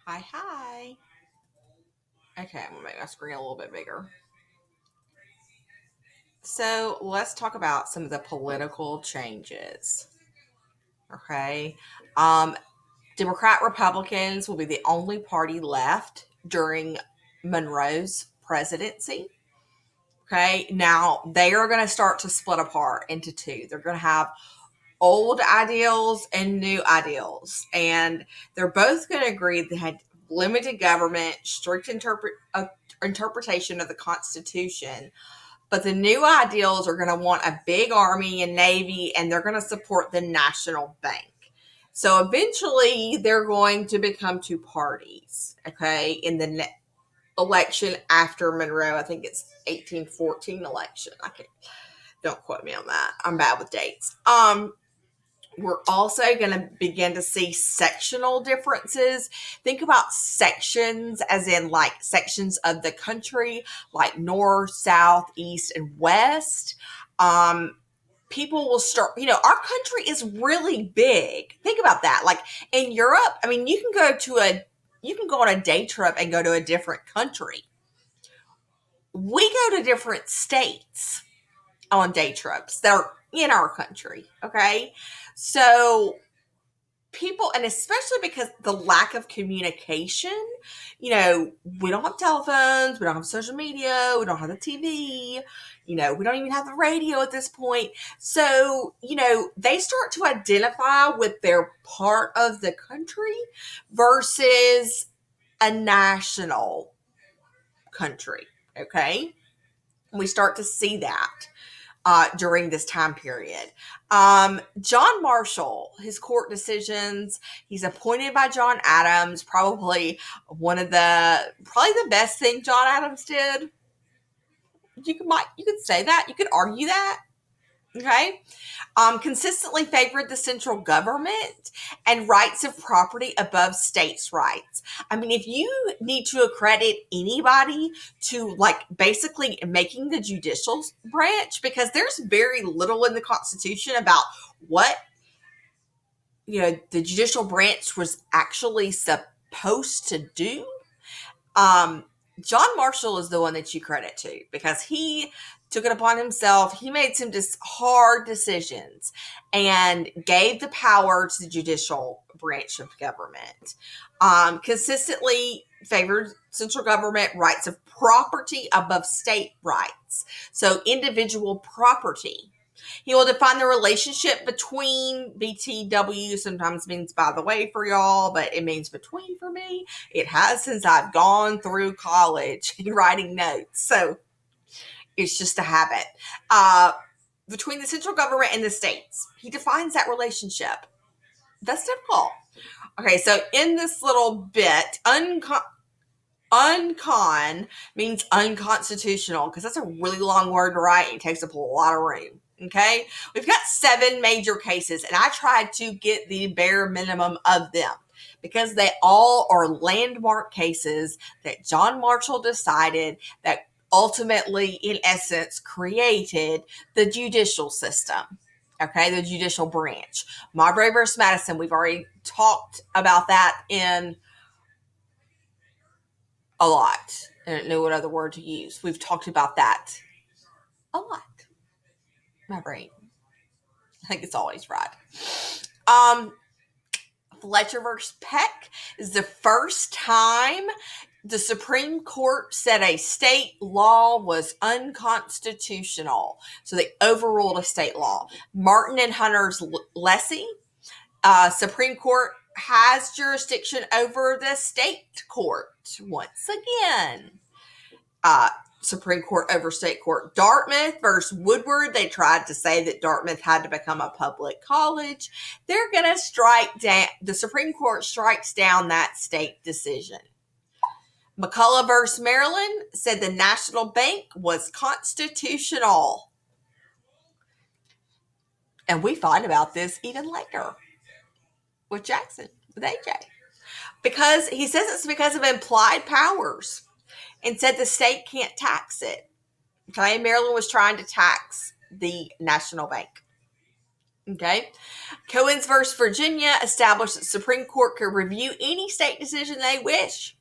Hi, hi. Okay, I'm gonna make my screen a little bit bigger. So let's talk about some of the political changes. Okay. Um, Democrat Republicans will be the only party left during Monroe's presidency. Okay. Now they are going to start to split apart into two. They're going to have old ideals and new ideals. And they're both going to agree that had limited government, strict interpretation of the Constitution. But the new ideals are going to want a big army and navy, and they're going to support the national bank. So eventually, they're going to become two parties, okay, in the election after Monroe. I think it's 1814 election. Don't quote me on that. I'm bad with dates. We're also going to begin to see sectional differences. Think about sections as in like sections of the country, like north, south, east, and west. People will start, our country is really big. Think about that. Like in Europe, I mean, you can go on a day trip and go to a different country. We go to different states on day trips that are in our country. Okay. So people, and especially because the lack of communication, we don't have telephones, we don't have social media, we don't have the TV, we don't even have the radio at this point. So, they start to identify with their part of the country versus a national country. Okay. We start to see that during this time period. John Marshall, his court decisions, he's appointed by John Adams, probably the best thing John Adams did. You could say that. You could argue that. Okay. Consistently favored the central government and rights of property above states' rights. I mean, if you need to accredit anybody to like basically making the judicial branch, because there's very little in the Constitution about what, the judicial branch was actually supposed to do. John Marshall is the one that you credit to because he took it upon himself. He made some hard decisions and gave the power to the judicial branch of government. Consistently favored central government rights of property above state rights. So individual property. He will define the relationship between BTW, sometimes means by the way for y'all, but it means between for me. It has since I've gone through college writing notes. So it's just a habit. Between the central government and the states. He defines that relationship. That's difficult. Okay, so in this little bit, uncon means unconstitutional because that's a really long word to write and it takes up a lot of room. Okay, we've got 7 major cases, and I tried to get the bare minimum of them because they all are landmark cases that John Marshall decided that ultimately, in essence, created the judicial system. Okay, the judicial branch. Marbury versus Madison, we've already talked about that in a lot. I don't know what other word to use. We've talked about that a lot. My brain. I think it's always right. Fletcher versus Peck is the first time the Supreme Court said a state law was unconstitutional. So they overruled a state law. Martin and Hunter's Lessee, Supreme Court has jurisdiction over the state court once again. Supreme Court over state court. Dartmouth versus Woodward. They tried to say that Dartmouth had to become a public college. They're going to strike down, the Supreme Court strikes down that state decision. McCullough versus Maryland said the national bank was constitutional. And we find about this even later with Jackson, with AJ. Because he says it's because of implied powers and said the state can't tax it. Okay, Maryland was trying to tax the national bank. Okay. Cohen's versus Virginia established that the Supreme Court could review any state decision they wish.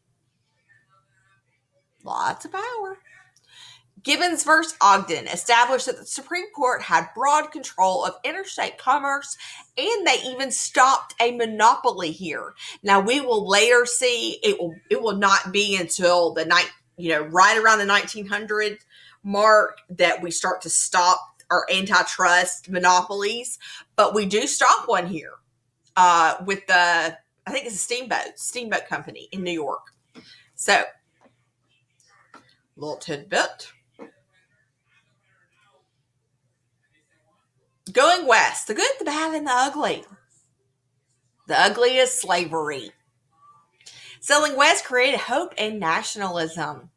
Lots of power. Gibbons versus Ogden established that the Supreme Court had broad control of interstate commerce, and they even stopped a monopoly here. Now we will later see it will not be until the right around the 1900 mark that we start to stop our antitrust monopolies, but we do stop one here with I think it's a steamboat company in New York. So, little tidbit. Going west, the good, the bad, and the ugly. The ugly is slavery. Sailing west created hope and nationalism.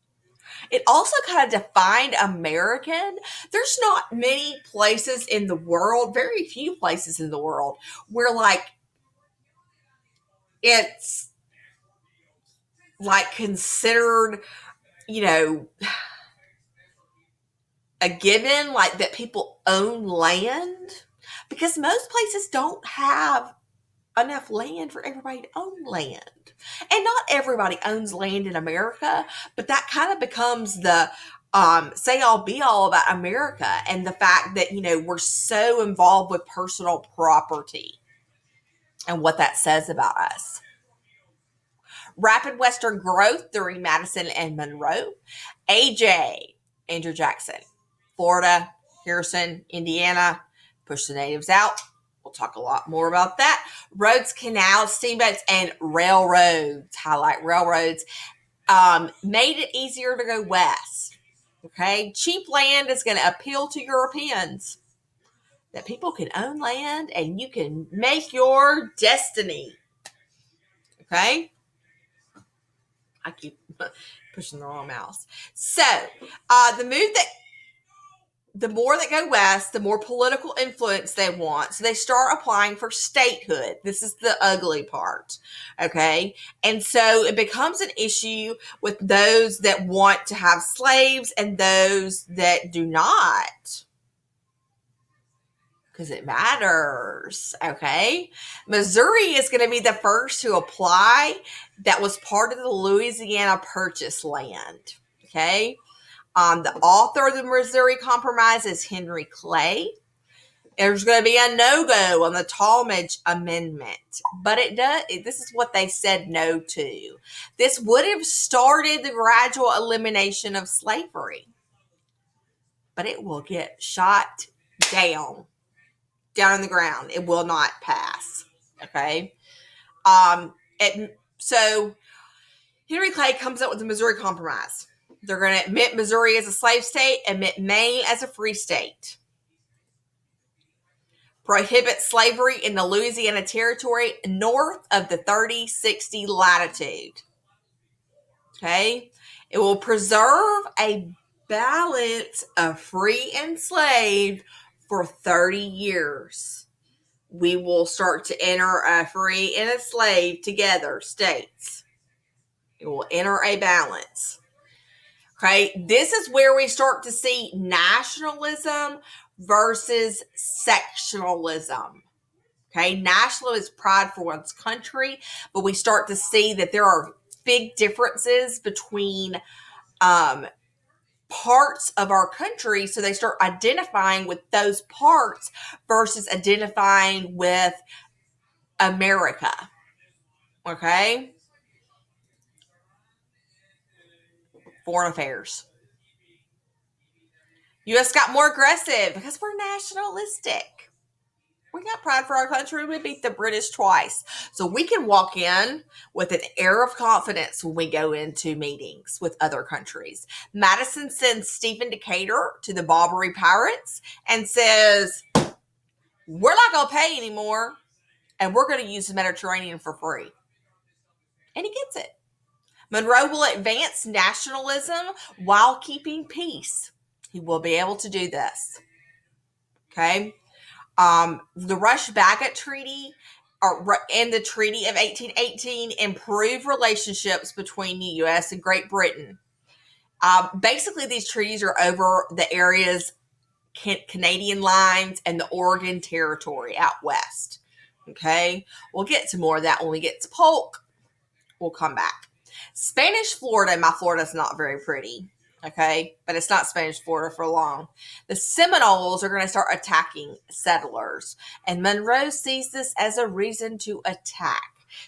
It also kind of defined American. There's not many places in the world, very few places in the world, where it's considered, a given, that people own land, because most places don't have enough land for everybody to own land. And not everybody owns land in America, but that kind of becomes the say all be all about America, and the fact that, we're so involved with personal property and what that says about us. Rapid Western growth during Madison and Monroe. Andrew Jackson. Florida, Harrison, Indiana, push the natives out. We'll talk a lot more about that. Roads, canals, steamboats, and railroads. Highlight railroads. Made it easier to go west. Okay. Cheap land is going to appeal to Europeans. That people can own land and you can make your destiny. Okay. I keep pushing the wrong mouse. So, the more that go west, the more political influence they want. So they start applying for statehood. This is the ugly part. Okay. And so it becomes an issue with those that want to have slaves and those that do not. Because it matters. Okay. Missouri is going to be the first to apply. That was part of the Louisiana Purchase land. Okay. The author of the Missouri Compromise is Henry Clay. There's going to be a no-go on the Talmadge Amendment, but this is what they said no to. This would have started the gradual elimination of slavery, but it will get shot down in the ground. It will not pass. Okay. So Henry Clay comes up with the Missouri Compromise. They're going to admit Missouri as a slave state, admit Maine as a free state. Prohibit slavery in the Louisiana Territory north of the 30-60 latitude. Okay? It will preserve a balance of free and slave for 30 years. We will start to enter a free and a slave together states. It will enter a balance. Okay, this is where we start to see nationalism versus sectionalism. Okay, national is pride for one's country, but we start to see that there are big differences between parts of our country. So they start identifying with those parts versus identifying with America. Okay, foreign affairs. U.S. got more aggressive because we're nationalistic. We got pride for our country. We beat the British twice. So we can walk in with an air of confidence when we go into meetings with other countries. Madison sends Stephen Decatur to the Barbary Pirates and says, we're not going to pay anymore, and we're going to use the Mediterranean for free. And he gets it. Monroe will advance nationalism while keeping peace. He will be able to do this. Okay. The Rush-Bagot Treaty and the Treaty of 1818 improved relationships between the U.S. and Great Britain. Basically, these treaties are over the areas Canadian lines and the Oregon Territory out west. Okay, we'll get to more of that when we get to Polk. We'll come back. Spanish Florida, my Florida's not very pretty. Okay, but it's not Spanish Florida for long. The Seminoles are going to start attacking settlers, and Monroe sees this as a reason to attack.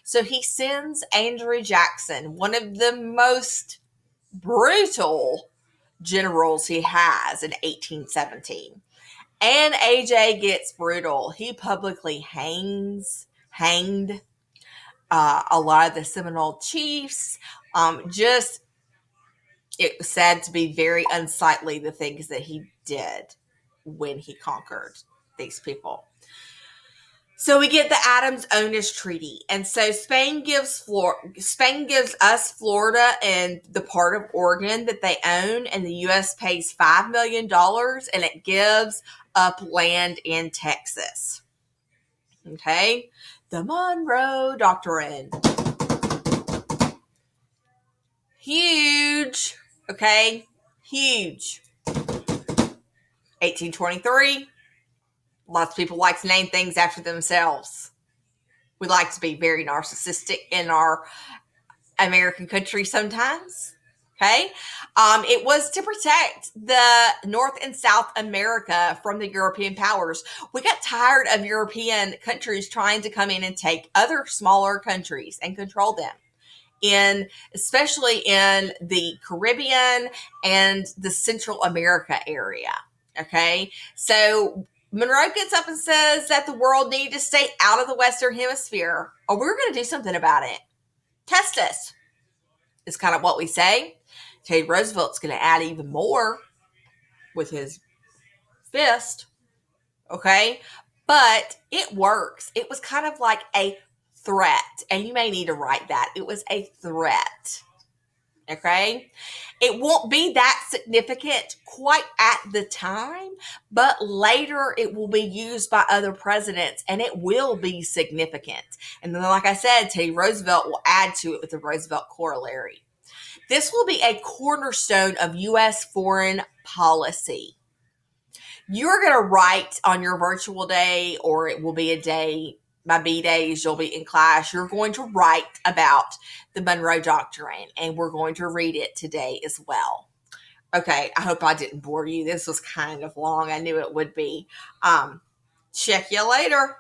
So he sends Andrew Jackson, one of the most brutal generals he has, in 1817. And AJ gets brutal. He publicly hanged a lot of the Seminole chiefs. Just, it was sad to be very unsightly, the things that he did when he conquered these people. So we get the Adams-Onis Treaty, and so Spain gives us Florida and the part of Oregon that they own, and the U.S. pays $5 million, and it gives up land in Texas. Okay, the Monroe Doctrine, huge. Okay, huge. 1823. Lots of people like to name things after themselves. We like to be very narcissistic in our American country sometimes. Okay. It was to protect the North and South America from the European powers. We got tired of European countries trying to come in and take other smaller countries and control them, especially in the Caribbean and the Central America area. Okay. So Monroe gets up and says that the world needed to stay out of the Western Hemisphere, or we're going to do something about it. Test us, is kind of what we say. Teddy Roosevelt's going to add even more with his fist. Okay? But it works. It was kind of like a threat, and you may need to write that. It was a threat. Okay? It won't be that significant quite at the time, but later it will be used by other presidents, and it will be significant. And then, like I said, Teddy Roosevelt will add to it with the Roosevelt Corollary. This will be a cornerstone of U.S. foreign policy. You're going to write on your virtual day, or it will be a day, my B days, you'll be in class. You're going to write about the Monroe Doctrine, and we're going to read it today as well. Okay, I hope I didn't bore you. This was kind of long. I knew it would be. Check you later.